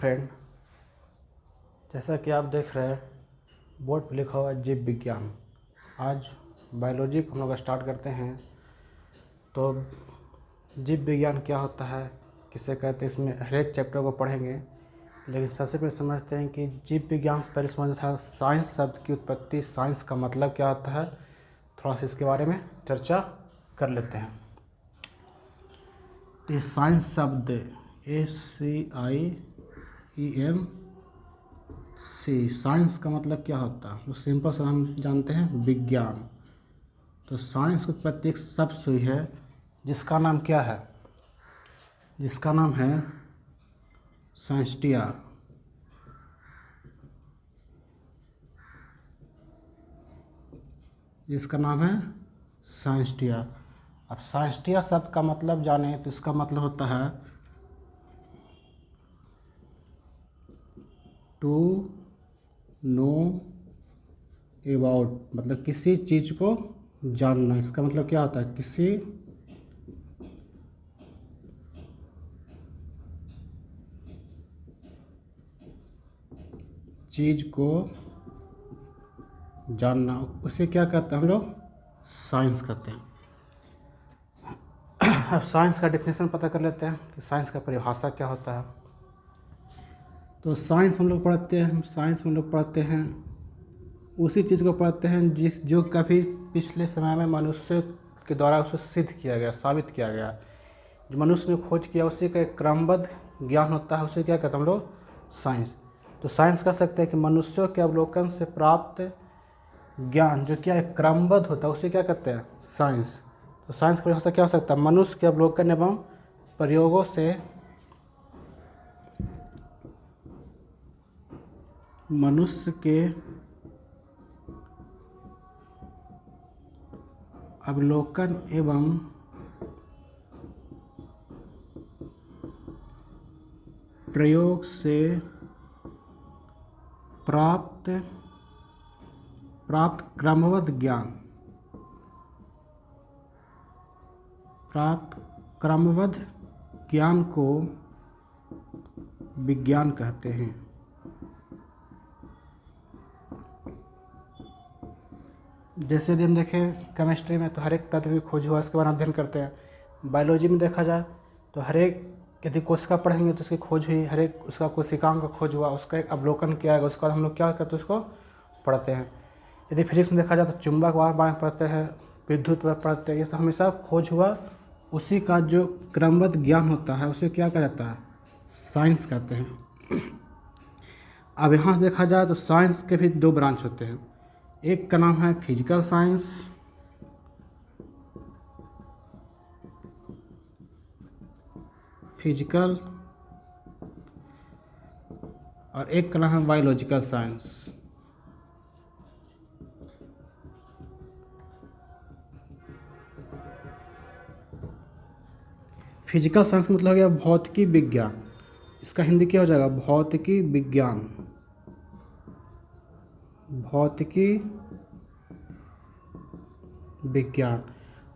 Friend, जैसा कि आप देख रहे हैं बोर्ड पर लिखा हुआ है जीव विज्ञान। आज बायोलॉजी को हम लोग स्टार्ट करते हैं। तो जीव विज्ञान क्या होता है, किसे कहते हैं, इसमें हर एक चैप्टर को पढ़ेंगे। लेकिन सबसे पहले समझते हैं कि जीव विज्ञान से पहले समझना था साइंस शब्द की उत्पत्ति, साइंस का मतलब क्या होता है। थोड़ा सा इसके बारे में चर्चा कर लेते हैं। तो साइंस शब्द SCIENC, साइंस का मतलब क्या होता है, तो सिंपल से हम जानते हैं विज्ञान। तो साइंस की उत्पत्ति एक शब्द से हुई है जिसका नाम क्या है, जिसका नाम है साइंटिया। जिसका नाम है साइंटिया। अब साइंटिया शब्द का मतलब जाने तो इसका मतलब होता है टू नो अबाउट, मतलब किसी चीज़ को जानना। इसका मतलब क्या होता है, किसी चीज़ को जानना, उसे क्या कहते हैं हम लोग, साइंस कहते हैं। अब साइंस का डेफिनेशन पता कर लेते हैं कि साइंस का परिभाषा क्या होता है। तो साइंस हम लोग पढ़ते हैं उसी चीज़ को पढ़ते हैं जो कभी पिछले समय में मनुष्य के द्वारा उसे सिद्ध किया गया, साबित किया गया। जो मनुष्य ने खोज किया उसी का एक क्रमबद्ध ज्ञान होता है, उसे क्या कहते हैं हम लोग, साइंस। तो साइंस कह सकते हैं कि मनुष्यों के अवलोकन से प्राप्त ज्ञान जो क्या एक क्रमबद्ध होता है, उसे क्या कहते हैं, साइंस। तो साइंस का परिभाषा क्या हो सकता है, मनुष्य के अवलोकन एवं प्रयोगों से मनुष्य के अवलोकन एवं प्रयोग से प्राप्त क्रमबद्ध ज्ञान को विज्ञान कहते हैं। जैसे यदि हम देखें केमिस्ट्री में तो हर एक तत्व की खोज हुआ, इसके बारे में अध्ययन करते हैं। बायोलॉजी में देखा जाए तो हर एक यदि कोशिका पढ़ेंगे तो उसकी खोज हुई, हर एक उसका कोशिकाओं का खोज हुआ, उसका एक अवलोकन किया गया, उसके बाद हम लोग क्या करते हैं, उसको पढ़ते हैं। यदि फिजिक्स में देखा जाए तो चुंबक बारे में पढ़ते हैं, विद्युत पर पढ़ते हैं। ये सब हमेशा खोज हुआ, उसी का जो क्रमबद्ध ज्ञान होता है उसे क्या कहा जाता है, साइंस कहते हैं। अब यहाँ से देखा जाए तो साइंस के भी दो ब्रांच होते हैं। एक का नाम है फिजिकल साइंस, और एक का नाम है बायोलॉजिकल साइंस। फिजिकल साइंस मतलब हो गया भौतिकी विज्ञान, इसका हिंदी क्या हो जाएगा, भौतिकी विज्ञान।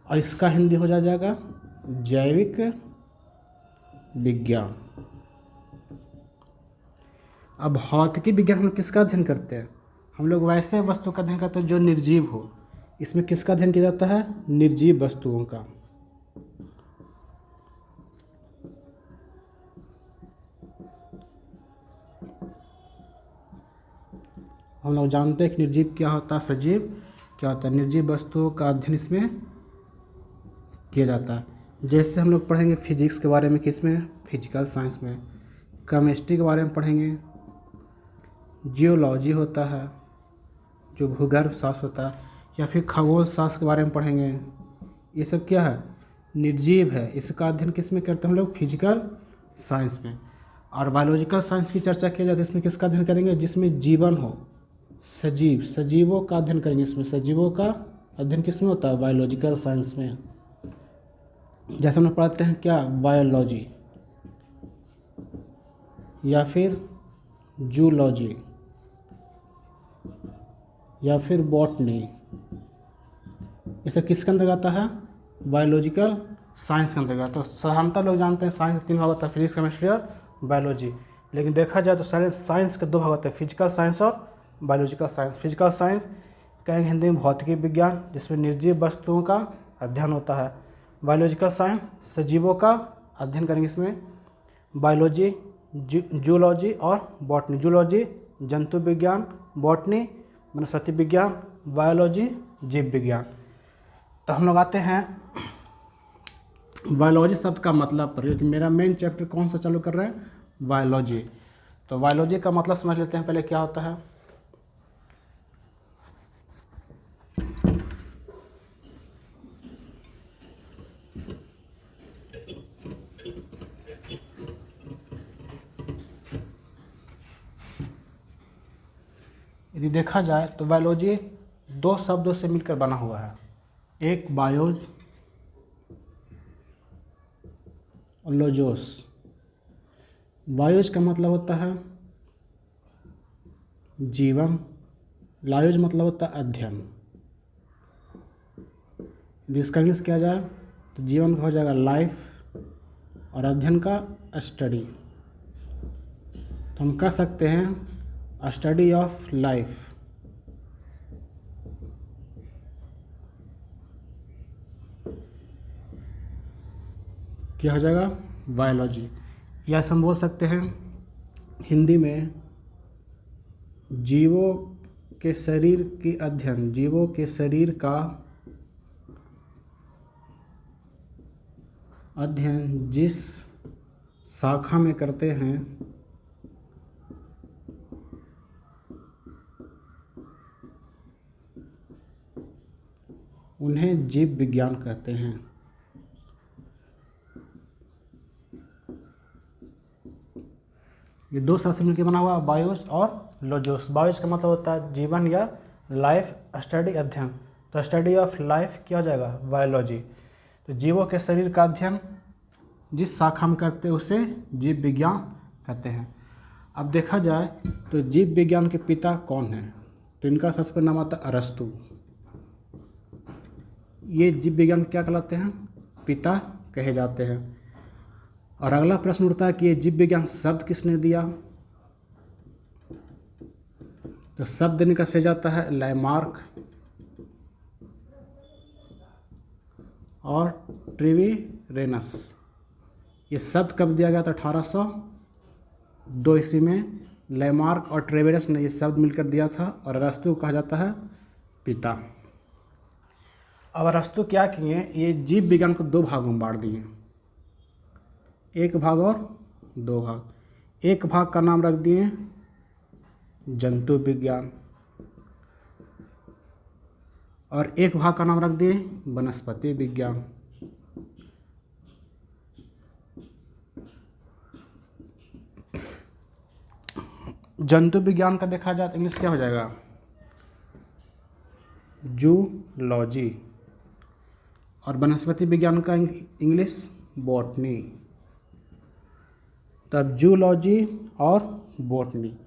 और इसका हिंदी हो जाएगा जैविक विज्ञान। अब भौतिकी विज्ञान हम किसका अध्ययन करते हैं, हम लोग वैसे वस्तु का अध्ययन करते हैं जो निर्जीव हो। इसमें किसका अध्ययन किया जाता है, निर्जीव वस्तुओं का। हम लोग जानते हैं कि निर्जीव क्या होता है, सजीव क्या होता है। निर्जीव वस्तुओं का अध्ययन इसमें किया जाता है। जैसे हम लोग पढ़ेंगे फिजिक्स के बारे में किसमें, फिजिकल साइंस में। केमिस्ट्री के बारे में पढ़ेंगे, जियोलॉजी होता है जो भूगर्भ शास्त्र होता है, या फिर खगोल शास्त्र के बारे में पढ़ेंगे। ये सब क्या है, निर्जीव है, इसका अध्ययन किस में करते हैं हम लोग, फिजिकल साइंस में। और बायोलॉजिकल साइंस की चर्चा की जाती है, इसमें किसका अध्ययन करेंगे, जिसमें जीवन हो, सजीवों का अध्ययन करेंगे। इसमें सजीवों का अध्ययन किसमें होता है, बायोलॉजिकल साइंस में। जैसे हम लोग पढ़ते हैं क्या, बायोलॉजी या फिर जूलॉजी या फिर बॉटनी, इसे किसके अंदर आता है, बायोलॉजिकल साइंस के अंतर्गत। तो साधारणतः लोग जानते हैं साइंस तीन भाग होता है, फिजिक्स, केमिस्ट्री और बायोलॉजी। लेकिन देखा जाए तो साइंस के दो भाग होते हैं, फिजिकल साइंस और बायोलॉजिकल साइंस। फिजिकल साइंस कहेंगे हिंदी में भौतिकी विज्ञान, जिसमें निर्जीव वस्तुओं का अध्ययन होता है। बायोलॉजिकल साइंस सजीवों का अध्ययन करेंगे, इसमें बायोलॉजी, जूलॉजी और बॉटनी। जूलॉजी जंतु विज्ञान, बॉटनी वनस्पति विज्ञान, बायोलॉजी जीव विज्ञान। तो हम लोग आते हैं बायोलॉजी शब्द का मतलब पर, क्योंकि मेरा मेन चैप्टर कौन सा चालू कर रहे हैं, बायोलॉजी। तो बायोलॉजी का मतलब समझ लेते हैं पहले क्या होता है। यदि देखा जाए तो बायोलॉजी दो शब्दों से मिलकर बना हुआ है, एक बायोज और लोजोस। बायोज का मतलब होता है जीवन, लायोज मतलब होता है अध्ययन। यदि इसका इंग्लिश किया जाए तो जीवन का हो जाएगा लाइफ और अध्ययन का स्टडी। तो हम कह सकते हैं स्टडी ऑफ लाइफ। क्या हो जाएगा, बायोलॉजी। या हम बोल सकते हैं हिंदी में जीवों के शरीर की अध्ययन, जीवों के शरीर का अध्ययन जिस शाखा में करते हैं उन्हें जीव विज्ञान कहते हैं। ये दो शब्द से मिलकर बना हुआ बायोस और लोजोस। बायोस का मतलब होता है जीवन या लाइफ, स्टडी अध्ययन। तो स्टडी ऑफ लाइफ क्या हो जाएगा, बायोलॉजी। तो जीवों के शरीर का अध्ययन जिस शाखा में करते हैं उसे जीव विज्ञान कहते हैं। अब देखा जाए तो जीव विज्ञान के पिता कौन हैं, तो इनका सबसे पहला नाम आता है अरस्तु। ये जीव विज्ञान क्या कहलाते हैं, पिता कहे जाते हैं। और अगला प्रश्न उठता है कि ये जीव विज्ञान शब्द किसने दिया, तो शब्द देने का सही जाता है लैमार्क और ट्रिवेरेनस। ये शब्द कब दिया गया था, 1802 ईस्वी में लैमार्क और ट्रिवेरेनस ने ये शब्द मिलकर दिया था। और अरस्तु कहा जाता है पिता। अब अरस्तु क्या किए, ये जीव विज्ञान को दो भागों में बांट दिए, एक भाग और दो भाग। एक भाग का नाम रख दिए जंतु विज्ञान और एक भाग का नाम रख दिए वनस्पति विज्ञान। जंतु विज्ञान का देखा जाए तो इंग्लिश क्या हो जाएगा, जूलॉजी। और वनस्पति विज्ञान का इंग्लिश बॉटनी। तब जूलॉजी और बॉटनी,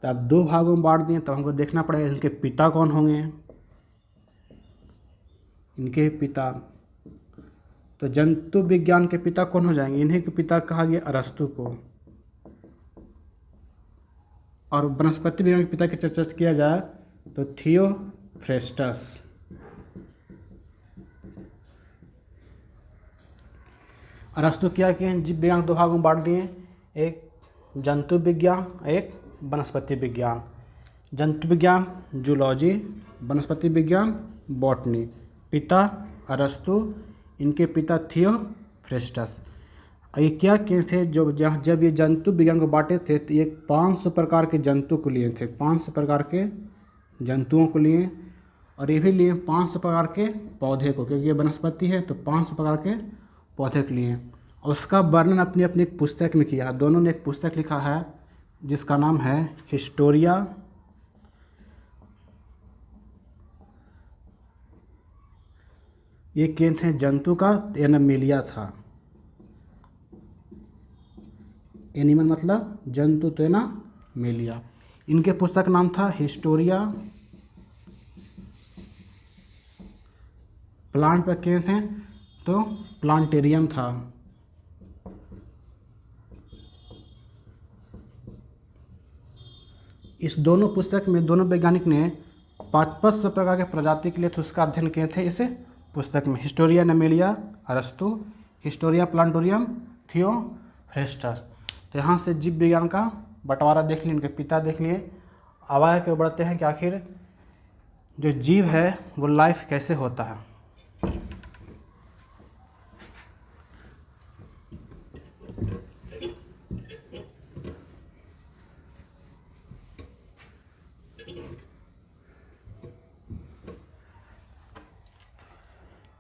तब दो भागों में बांट दिए। तब हमको देखना पड़ेगा इनके पिता कौन होंगे, इनके पिता। तो जंतु विज्ञान के पिता कौन हो जाएंगे, इन्हीं के पिता कहा गया अरस्तु को। और वनस्पति विज्ञान के पिता की चर्चा किया जाए तो थियोफ्रेस्टस। अरस्तु क्या किए, जीव विज्ञान दो भागों में बांट दिए, एक जंतु विज्ञान, एक वनस्पति विज्ञान। जंतु विज्ञान जूलॉजी, वनस्पति विज्ञान बॉटनी। पिता अरस्तु, इनके पिता थियोफ्रेस्टस। ये क्या किए थे, जब ये जंतु विज्ञान को बांटे थे तो ये 500 प्रकार के जंतु को लिए थे, 500 प्रकार के जंतुओं को लिए। और ये भी लिए 500 प्रकार के पौधे को, क्योंकि ये वनस्पति है तो 500 प्रकार के पौधे के लिए। और उसका वर्णन अपनी अपनी एक पुस्तक में किया है। दोनों ने एक पुस्तक लिखा है जिसका नाम है हिस्टोरिया ये किए थे जंतु का, एनिमलिया था। एनिमल मतलब जंतु, तो एनिमलिया। इनके पुस्तक नाम था हिस्टोरिया। प्लांट पर किए थे तो प्लांटेरियम था। इस दोनों पुस्तक में दोनों वैज्ञानिक ने 500 प्रकार के प्रजाति के लिए तो उसका अध्ययन किए थे इस पुस्तक में। हिस्टोरिया नेमेलिया अरस्तु, हिस्टोरिया प्लांटोरियम थियोफ्रेस्टस। तो यहाँ से जीव विज्ञान का बंटवारा देख लिए, उनके पिता देख लिए। अब आगे बढ़ते हैं कि आखिर जो जीव है वो लाइफ कैसे होता है।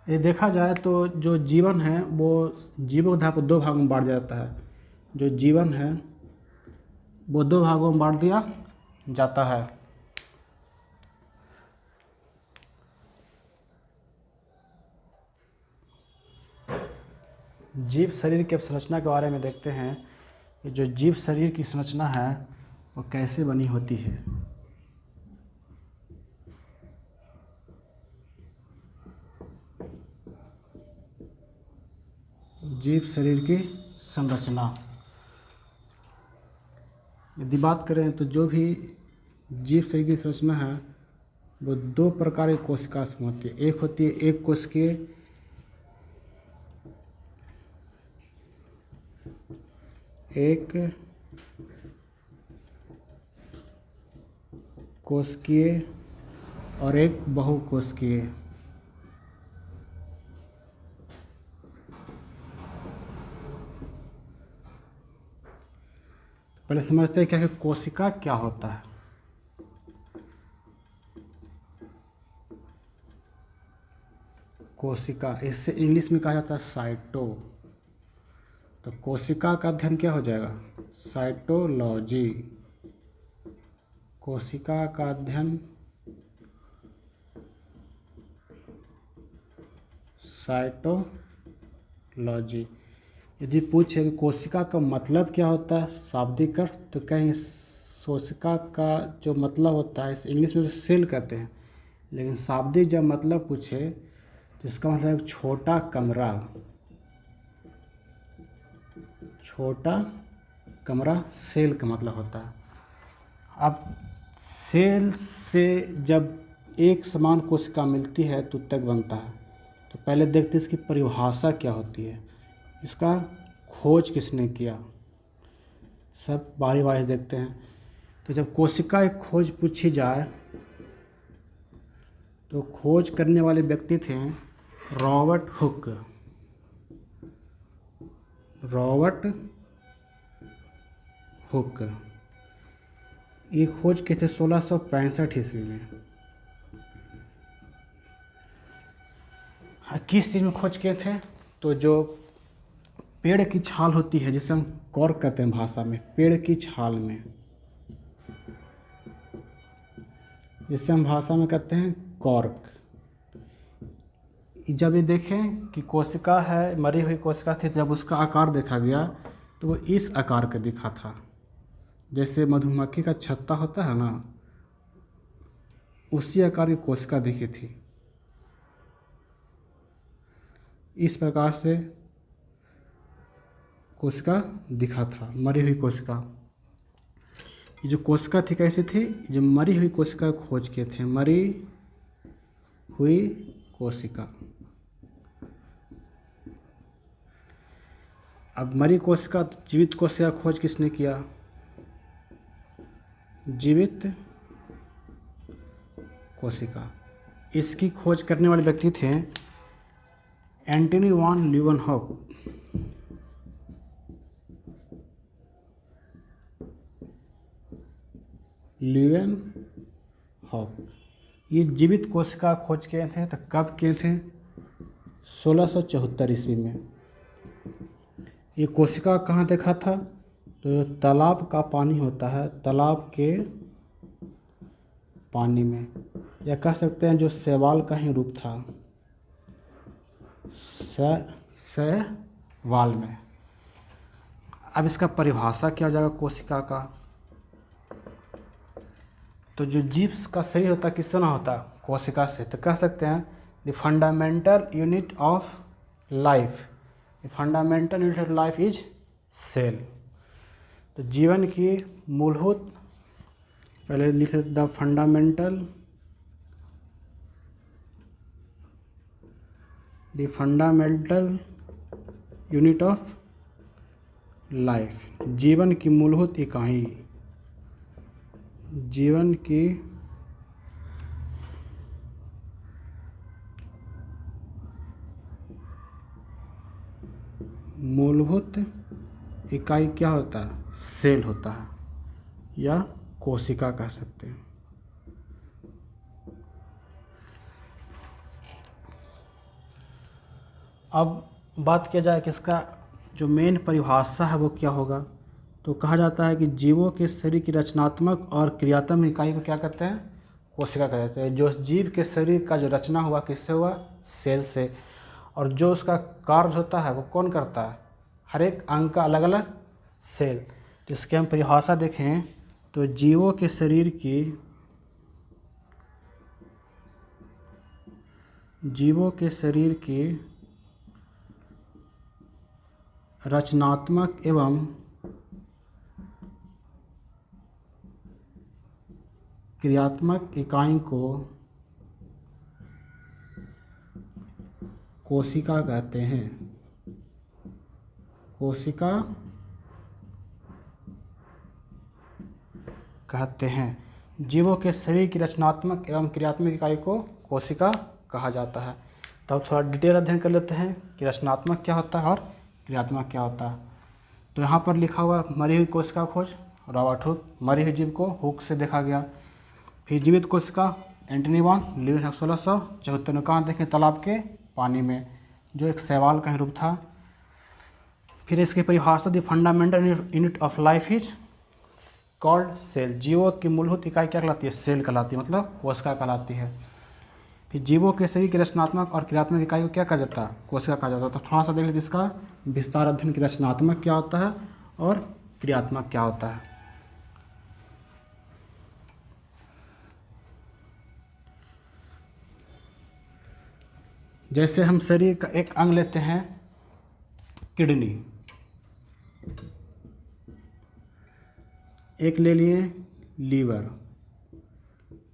ये देखा जाए तो जो जीवन है वो जीवोधार को 2 भागों में बांट जाता है। जो जीवन है वो 2 भागों में बांट दिया जाता है। जीव शरीर के संरचना के बारे में देखते हैं कि जो जीव शरीर की संरचना है वो कैसे बनी होती है। जीव शरीर की संरचना यदि बात करें तो जो भी जीव शरीर की संरचना है वो 2 प्रकार की कोशिका से होती है। एक होती है एक कोशिकीय, एक कोशिकीय और एक बहुकोशिकीय। पहले समझते हैं क्या कि कोशिका क्या होता है। कोशिका, इससे इंग्लिश में कहा जाता है साइटो। तो कोशिका का अध्ययन क्या हो जाएगा? साइटोलॉजी। कोशिका का अध्ययन साइटोलॉजी। यदि पूछे कि कोशिका का मतलब क्या होता है शाब्दिक अर्थ, तो कहेंगे कोशिका का जो मतलब होता है, इस इंग्लिश में तो सेल कहते हैं, लेकिन शाब्दिक जब मतलब पूछे तो इसका मतलब है छोटा कमरा। छोटा कमरा सेल का मतलब होता है। अब सेल से जब एक समान कोशिका मिलती है तो ऊतक बनता है। तो पहले देखते हैं इसकी परिभाषा क्या होती है, इसका खोज किसने किया, सब बारी बारी देखते हैं। तो जब कोशिका एक खोज पूछी जाए तो खोज करने वाले व्यक्ति थे रॉबर्ट हुक। रॉबर्ट हुक ये खोज किए थे 1665 ईस्वी में। किस चीज़ में खोज किए थे? तो जो पेड़ की छाल होती है, जिसे हम कॉर्क कहते हैं भाषा में, पेड़ की छाल में, जिसे हम भाषा में कहते हैं कॉर्क। जब ये देखें कि कोशिका है, मरी हुई कोशिका थी, जब उसका आकार देखा गया तो वो इस आकार का दिखा था। जैसे मधुमक्खी का छत्ता होता है ना, उसी आकार की कोशिका दिखी थी। इस प्रकार से कोशिका दिखा था, मरी हुई कोशिका। ये जो कोशिका थी कैसी थी? जो मरी हुई कोशिका खोज किए थे, मरी हुई कोशिका। अब मरी कोशिका, जीवित कोशिका खोज किसने किया? जीवित कोशिका। इसकी खोज करने वाले व्यक्ति थे एंटनी वॉन लीeuwenhoek। लीeuwenhoek ये जीवित कोशिका खोज किए थे। तो कब किए थे? 1674 ईस्वी में। ये कोशिका कहाँ देखा था? तो तालाब का पानी होता है, तालाब के पानी में, या कह सकते हैं जो शैवाल का ही रूप था, शैवाल में। अब इसका परिभाषा क्या हो जाएगा कोशिका का? तो जो जीव का शरीर होता है किससे ना होता? कोशिका से। तो कह सकते हैं the fundamental unit of life, the fundamental unit of life is cell. तो जीवन की मूलभूत पहले लिख लेते the fundamental unit of life, जीवन की मूलभूत इकाई, जीवन की मूलभूत इकाई क्या होता है? सेल होता है या कोशिका कह सकते हैं। अब बात किया जाए कि इसका जो मेन परिभाषा है वो क्या होगा, तो कहा जाता है कि जीवों के शरीर की रचनात्मक और क्रियात्मक इकाई को क्या कहते हैं? कोशिका कहते हैं। जो जीव के शरीर का जो रचना हुआ किससे हुआ? सेल से। और जो उसका कार्य होता है वो कौन करता है? हर एक अंग का अलग अलग सेल। तो इसके हम परिभाषा देखें तो जीवों के शरीर की रचनात्मक एवं क्रियात्मक इकाई को कोशिका कहते हैं। कोशिका कहते हैं। जीवों के शरीर की रचनात्मक एवं क्रियात्मक इकाई को कोशिका कहा जाता है। तो अब थोड़ा डिटेल अध्ययन कर लेते हैं कि रचनात्मक क्या होता है और क्रियात्मक क्या होता है। तो यहाँ पर लिखा हुआ मरी हुई कोशिका खोज, रॉबर्ट हुक। मरी हुई जीव को हुक से देखा गया। फिर जीवित कोशिका एंटनी बॉन, लिविन 1674 में कहाँ देखें? तालाब के पानी में, जो एक शैवाल का ही रूप था। फिर इसकी परिभाषा दी fundamental unit of life is called cell. जीवों की मूलभूत इकाई क्या कहलाती है? सेल कहलाती है, मतलब कोशिका कहलाती है। फिर जीवों के शरीर की रचनात्मक और क्रियात्मक इकाई को क्या कहा जाता है? कोशिका कहा जाता है। तो थोड़ा सा देख लेते इसका विस्तार अध्ययन की रचनात्मक क्या होता है और क्रियात्मक क्या होता है। जैसे हम शरीर का एक अंग लेते हैं, किडनी, एक ले लिए लीवर,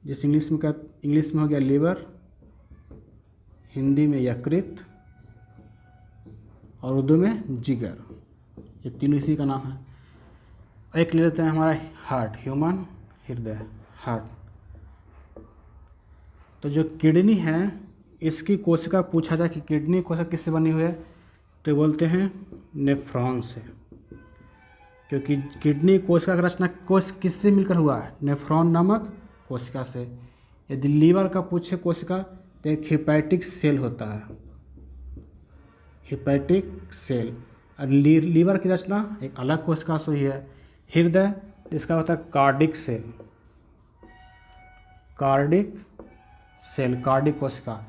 जैसे इंग्लिश में हो गया लीवर, हिंदी में यकृत और उर्दू में जिगर, ये तीनों इसी का नाम है। एक ले लेते हैं हमारा हार्ट, ह्यूमन हृदय, हार्ट। तो जो किडनी है इसकी कोशिका पूछा जाए कि किडनी कोशिका किससे बनी हुई है, तो बोलते हैं नेफ्रॉन से, क्योंकि किडनी कोशिका का रचना किससे मिलकर हुआ है? नेफ्रॉन नामक कोशिका से। यदि लीवर का पूछे कोशिका तो एक हिपैटिक सेल होता है, हिपैटिक सेल। और लीवर की रचना एक अलग कोशिका से हुई है। हृदय इसका होता है कार्डिक सेल, कार्डिक कोशिका।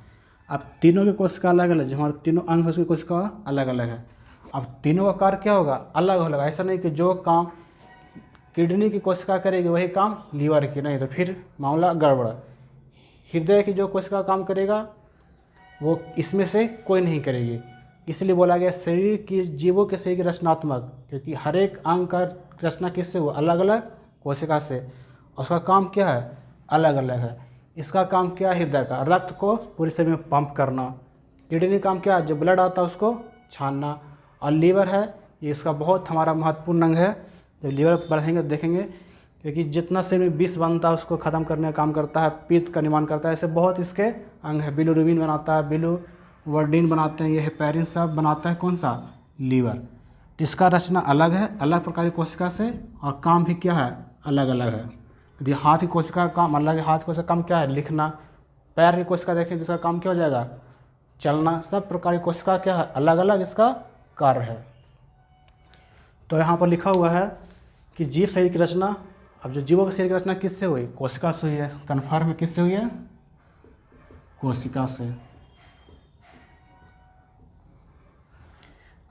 अब तीनों की कोशिका अलग अलग, जो हमारे तीनों अंग है उसकी कोशिका अलग अलग है। अब तीनों का कार्य क्या होगा? अलग अलग। ऐसा नहीं कि जो काम किडनी की कोशिका करेगी वही काम लीवर की, नहीं तो फिर मामला गड़बड़। हृदय की जो कोशिका काम करेगा वो इसमें से कोई नहीं करेगी। इसलिए बोला गया शरीर की, जीवों के शरीर की रचनात्मक, क्योंकि हर एक अंग का रचना किससे हुआ? अलग अलग कोशिका से। और उसका काम क्या है? अलग अलग है। इसका काम क्या है? हृदय का रक्त को पूरे शरीर में पंप करना। किडनी काम क्या है? जो ब्लड आता है उसको छानना। और लीवर है, ये इसका बहुत हमारा महत्वपूर्ण अंग है। जब लीवर बढ़ेंगे तो देखेंगे, क्योंकि जितना शरीर में विष बनता है उसको ख़त्म करने का काम करता है, पित्त का निर्माण करता है। ऐसे बहुत इसके अंग है। बिलिरुबिन बनाता है, बिलिवर्डिन बनाते हैं, ये हेपेरिन सब बनाता है कौन सा? लीवर। तो इसका रचना अलग है, अलग प्रकार की कोशिका से, और काम भी क्या है? अलग अलग है। यदि हाथ की कोशिका का काम अलग है, हाथ की कोशिका का काम क्या है? लिखना। पैर की कोशिका देखें जिसका काम क्या हो जाएगा? चलना। सब प्रकार की कोशिका क्या है? अलग अलग इसका कार्य है। तो यहाँ पर लिखा हुआ है कि जीव शरीर की रचना, अब जो जीवों के शरीर की रचना किससे हुई? कोशिका से हुई है। कन्फर्म किससे हुई है? कोशिका से।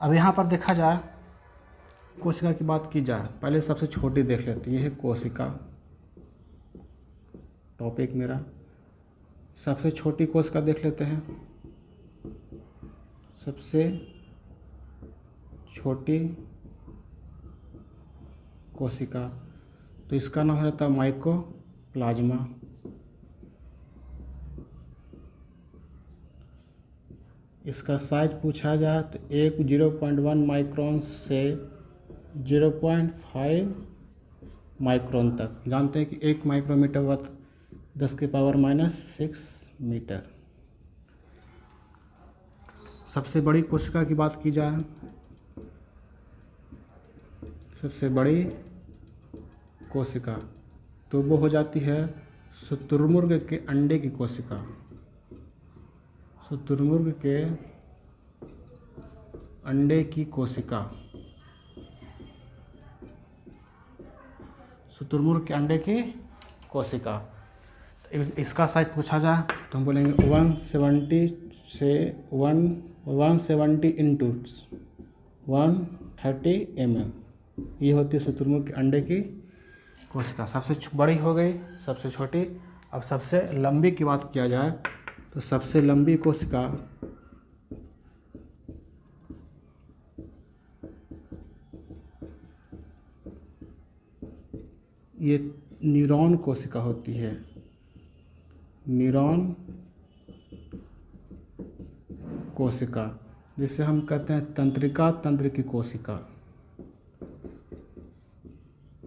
अब यहाँ पर देखा जाए, कोशिका की बात की जाए, पहले सबसे छोटी देख लेते हैं। ये है कोशिका, टॉपिक मेरा। सबसे छोटी कोशिका देख लेते हैं। सबसे छोटी कोशिका, तो इसका नाम रहता है प्लाज्मा। इसका साइज पूछा जाए तो 0.1 माइक्रोन से 0.5 माइक्रोन तक। जानते हैं कि 1 माइक्रोमीटर हुआ 10⁻⁻6 मीटर। सबसे बड़ी कोशिका की बात की जाए, सबसे बड़ी कोशिका तो वो हो जाती है शुतुरमुर्ग के अंडे की कोशिका। शुतुरमुर्ग के अंडे की कोशिका, शुतुरमुर्ग के अंडे की कोशिका। तो इसका साइज पूछा जाए तो हम बोलेंगे 170 से 170 इंटू 130 mm। ये होती है शुतुरमुर्ग के अंडे की कोशिका। सबसे बड़ी हो गई, सबसे छोटी। अब सबसे लंबी की बात किया जाए तो सबसे लंबी कोशिका ये न्यूरॉन कोशिका होती है। न्यूरॉन कोशिका, जिसे हम कहते हैं तंत्रिका तंत्र की कोशिका।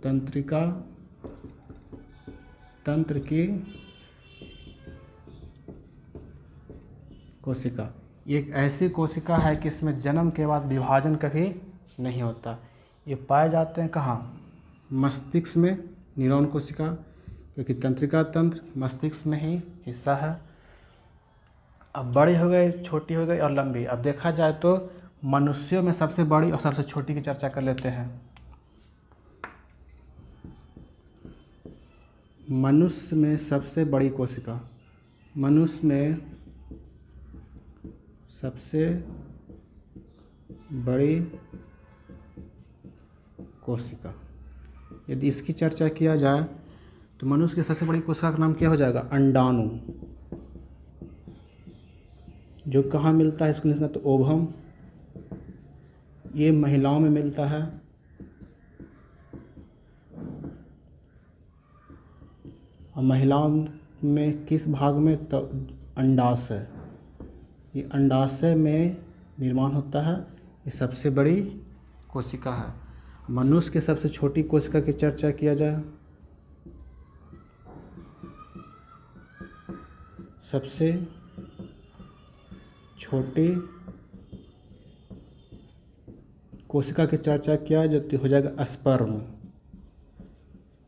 तंत्रिका तंत्र की कोशिका। ये एक ऐसी कोशिका है कि इसमें जन्म के बाद विभाजन कभी नहीं होता। ये पाए जाते हैं कहाँ? मस्तिष्क में, न्यूरॉन कोशिका, क्योंकि तंत्रिका तंत्र मस्तिष्क में ही हिस्सा है। अब बड़ी हो गई, छोटी हो गई और लंबी। अब देखा जाए तो मनुष्यों में सबसे बड़ी और सबसे छोटी की चर्चा कर लेते हैं। मनुष्य में सबसे बड़ी कोशिका, मनुष्य में सबसे बड़ी कोशिका, यदि इसकी चर्चा किया जाए तो मनुष्य की सबसे बड़ी कोशिका का नाम क्या हो जाएगा? अंडाणु। जो कहाँ मिलता है इसको लिखना तो ओवम। ये महिलाओं में मिलता है। और महिलाओं में किस भाग में? तो अंडाशय। ये अंडाशय में निर्माण होता है। ये सबसे बड़ी कोशिका है। मनुष्य की सबसे छोटी कोशिका की चर्चा किया जाए, सबसे छोटी कोशिका की चर्चा किया जाती हो जाएगा स्पर्म,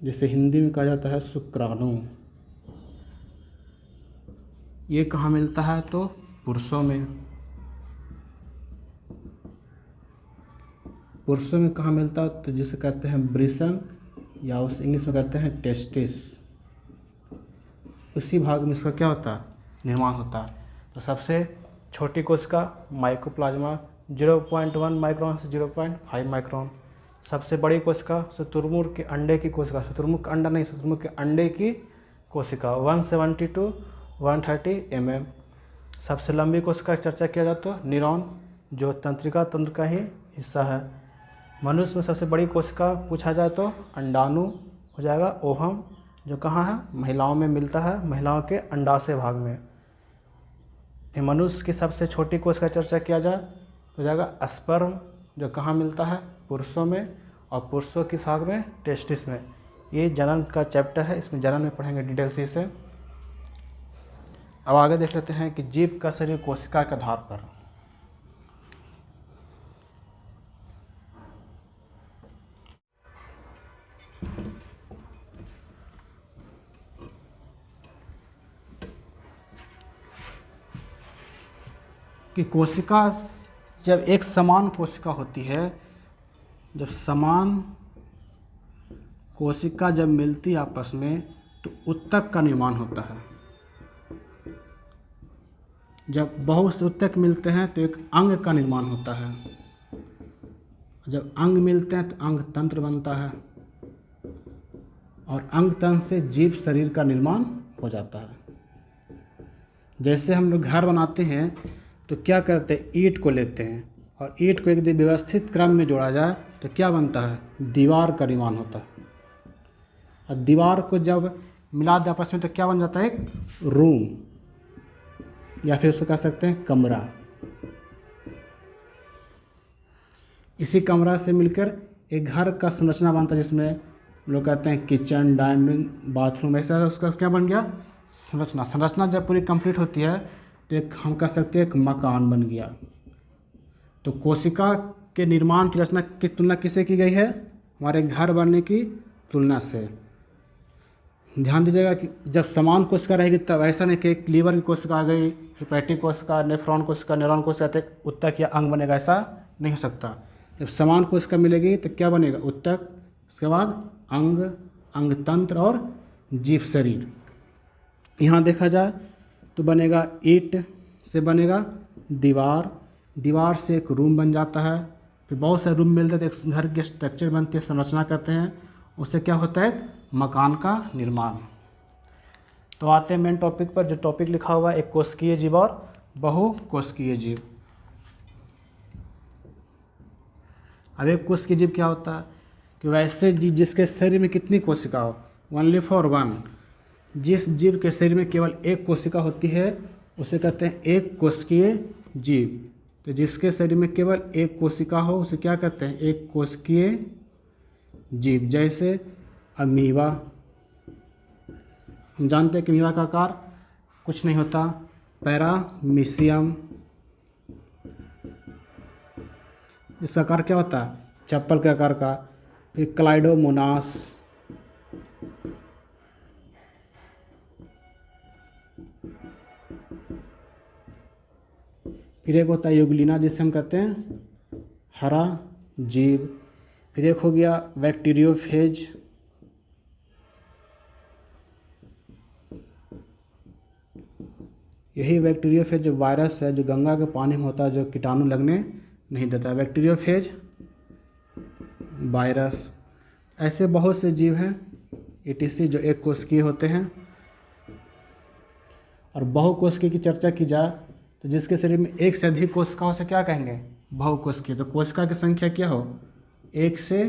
जिसे हिंदी में कहा जाता है शुक्राणु। ये कहाँ मिलता है? तो पुरुषों में। पुरुषों में कहाँ मिलता है? तो जिसे कहते हैं ब्रिसन, या उस इंग्लिश में कहते हैं टेस्टिस। उसी भाग में इसका क्या होता है? निर्माण होता है। तो सबसे छोटी कोशिका माइकोप्लाज्मा 0.1 माइक्रोन से 0.5 माइक्रोन। सबसे बड़ी कोशिका शुतुरमुर्ग के अंडे की कोशिका, शुतुरमुर्ग का अंडा नहीं, शुतुरमुर्ग के अंडे की कोशिका 170 to 130 mm। सबसे लंबी कोशिका की चर्चा किया जाए तो न्यूरॉन, जो तंत्रिका तंत्र का ही हिस्सा है। मनुष्य में सबसे बड़ी कोशिका पूछा जाए तो अंडाणु हो जाएगा, ओवम, जो कहाँ है? महिलाओं में मिलता है, महिलाओं के अंडाशय भाग में। फिर मनुष्य की सबसे छोटी कोशिका का चर्चा किया जाए हो जाएगा स्पर्म, जो कहाँ मिलता है? पुरुषों में, और पुरुषों की भाग में टेस्टिस में। ये जनन का चैप्टर है, इसमें जनन में पढ़ेंगे डिटेल से। अब आगे देख लेते हैं कि जीव का शरीर कोशिका के आधार पर। कि कोशिका जब एक समान कोशिका होती है, जब समान कोशिका जब मिलती आपस में तो उत्तक का निर्माण होता है। जब बहुत से उत्तक मिलते हैं तो एक अंग का निर्माण होता है। जब अंग मिलते हैं तो अंग तंत्र बनता है, और अंग तंत्र से जीव शरीर का निर्माण हो जाता है। जैसे हम लोग घर बनाते हैं तो क्या करते हैं? ईंट को लेते हैं और ईंट को एक व्यवस्थित क्रम में जोड़ा जाए तो क्या बनता है? दीवार का निर्माण होता है। और दीवार को जब मिला दे आपस में तो क्या बन जाता है, एक रूम, या फिर उसको कह सकते हैं कमरा। इसी कमरा से मिलकर एक घर का संरचना बनता है, जिसमें लोग कहते हैं किचन, डाइनिंग, बाथरूम, ऐसा उसका क्या बन गया, संरचना। संरचना जब पूरी कंप्लीट होती है तो एक हम कह सकते हैं एक मकान बन गया। तो कोशिका के निर्माण की रचना की तुलना किससे की गई है, हमारे घर बनने की तुलना से। ध्यान दीजिएगा कि जब समान कोशिका रहेगी तब ऐसा नहीं कि एक लीवर की कोशिका आ गई, हेपेटिक कोशिका, नेफ्रॉन कोशिका, न्यूरॉन कोशिका तो उत्तक या अंग बनेगा, ऐसा नहीं हो सकता। जब समान कोशिका मिलेगी तो क्या बनेगा, उत्तक, उसके बाद अंग, अंग तंत्र और जीव शरीर। यहाँ देखा जाए तो बनेगा ईंट से बनेगा दीवार, दीवार से एक रूम बन जाता है, फिर बहुत सारे रूम मिलते हैं तो एक घर की स्ट्रक्चर बनती है, संरचना करते हैं, उससे क्या होता है, मकान का निर्माण। तो आते हैं मेन टॉपिक पर, जो टॉपिक लिखा हुआ है एक कोशिकीय जीव और बहुकोशिकीय जीव। अब एक कोशिकीय जीव क्या होता है कि वैसे जीव जिसके शरीर में कितनी कोशिका हो, ओनली फॉर वन। जिस जीव के शरीर में केवल एक कोशिका होती है उसे कहते हैं एक कोशिकीय जीव। तो जिसके शरीर में केवल एक कोशिका हो उसे क्या कहते हैं, एक कोशिकीय जीव। जैसे अमीबा, हम जानते हैं कि अमीबा का आकार कुछ नहीं होता, पैरामीशियम, इसका आकार क्या होता है, चप्पल के आकार का। फिर क्लाइडोमोनास, फिर एक होता है यूग्लिना जिसे हम कहते हैं हरा जीव। फिर एक हो गया बैक्टीरियोफेज, यही बैक्टीरियोफेज जो वायरस है, जो गंगा के पानी में होता है, जो कीटाणु लगने नहीं देता है, बैक्टीरियोफेज वायरस। ऐसे बहुत से जीव हैं ETC जो एक कोशिकीय होते हैं। और बहुकोशिकीय की चर्चा की जाए तो जिसके शरीर में एक से अधिक कोशिका हो उसे क्या कहेंगे, बहुकोशिकीय। तो कोशिका की संख्या क्या हो, एक से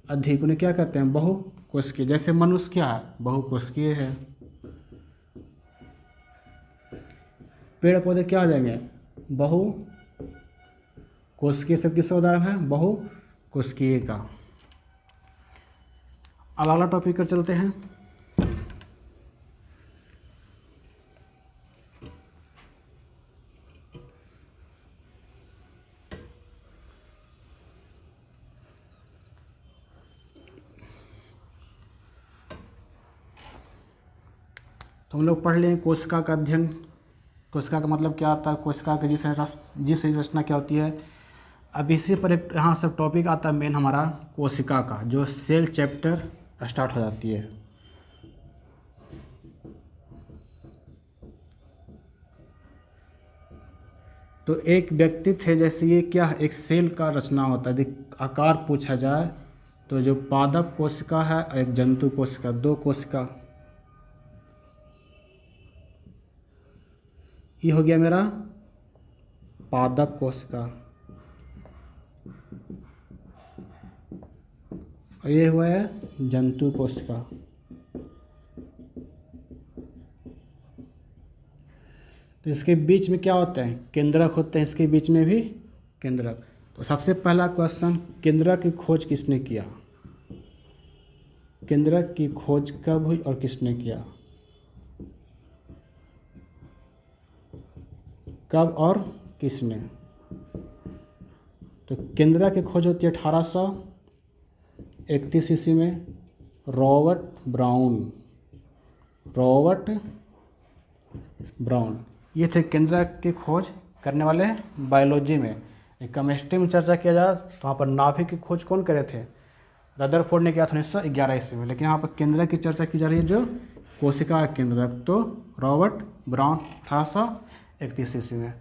अधिक, उन्हें क्या कहते हैं, बहुकोशिकीय। जैसे मनुष्य क्या है, बहुकोशिकीय है। पेड़ पौधे क्या हो जाएंगे, बहुकोशिकीय। सब किसका उदाहरण है, बहुकोशिकीय का। अब अगला टॉपिक पर चलते हैं। तो हम लोग पढ़ लें कोशिका का अध्ययन। कोशिका का मतलब क्या होता है, कोशिका की जीव शरीर रचना क्या होती है। अब इसी पर एक यहाँ सब टॉपिक आता है मेन हमारा कोशिका का, जो सेल चैप्टर स्टार्ट हो जाती है। तो एक व्यक्ति थे, जैसे ये क्या एक सेल का रचना होता है। यदि आकार पूछा जाए तो जो पादप कोशिका है और एक जंतु कोशिका, दो कोशिका, ये हो गया मेरा पादप कोशिका और ये हुआ है जंतु कोशिका। तो इसके बीच में क्या होते हैं, केंद्रक होते हैं, इसके बीच में भी केंद्रक। तो सबसे पहला क्वेश्चन, केंद्रक की खोज किसने किया, केंद्रक की खोज कब हुई और किसने किया, कब और किसने। तो केंद्रक की खोज होती है 1831 ईस्वी में, रॉबर्ट ब्राउन ये थे केंद्रक की खोज करने वाले। बायोलॉजी में, एक केमिस्ट्री में चर्चा किया जाए तो वहाँ पर नाभिक की खोज कौन करे थे, रदरफोर्ड ने किया था 1911 ईस्वी में। लेकिन यहाँ पर केंद्रक की चर्चा की जा रही है, जो कोशिका केंद्रक, तो रॉबर्ट ब्राउन 1831 ईस्वी में।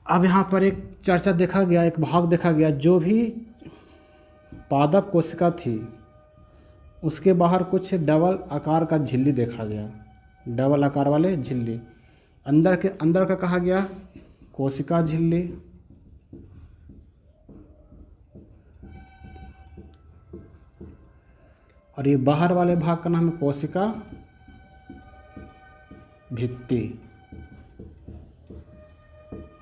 अब यहाँ पर एक चर्चा देखा गया, एक भाग देखा गया, जो भी पादप कोशिका थी उसके बाहर कुछ डबल आकार का झिल्ली देखा गया, डबल आकार वाले झिल्ली। अंदर का कहा गया कोशिका झिल्ली, और ये बाहर वाले भाग का नाम है कोशिका भित्ति।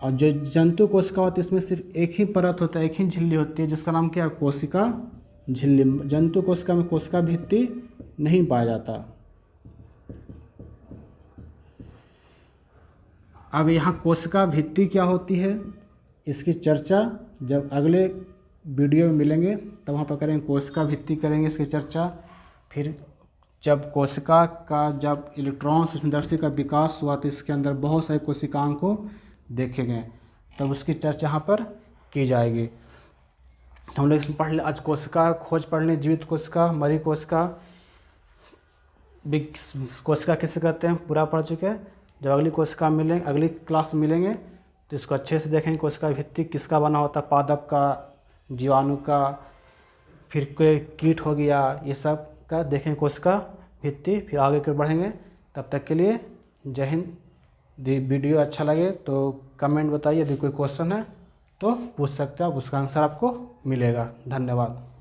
और जो जंतु कोशिका होती है इसमें सिर्फ एक ही परत होता है, एक ही झिल्ली होती है, जिसका नाम क्या है, कोशिका झिल्ली। जंतु कोशिका में कोशिका भित्ति नहीं पाया जाता। अब यहाँ कोशिका भित्ति क्या होती है, इसकी चर्चा जब अगले वीडियो में मिलेंगे तब वहाँ पर करेंगे, कोशिका भित्ति करेंगे इसकी चर्चा। फिर जब कोशिका का जब इलेक्ट्रॉन सूक्ष्मदर्शी का विकास हुआ तो इसके अंदर बहुत सारी कोशिकाओं को देखे गए, तब उसकी चर्चा यहाँ पर की जाएगी। हम लोग इसमें पढ़ ले आज कोशिका खोज पढ़ लें, जीवित कोशिका, मरी कोशिका, कोशिका किसे कहते हैं पूरा पढ़ चुके हैं। जब अगली कोशिका मिलेंगे, अगली क्लास में मिलेंगे तो इसको अच्छे से देखेंगे। कोशिका भित्ति किसका बना होता है, पादप का, जीवाणु का, फिर कोई कीट हो गया, ये सब का देखेंगे कोशिका भित्ति। फिर आगे कर बढ़ेंगे। तब तक के लिए जय हिंद। यदि वीडियो अच्छा लगे तो कमेंट बताइए, यदि कोई क्वेश्चन है तो पूछ सकते हैं आप, उसका आंसर आपको मिलेगा। धन्यवाद।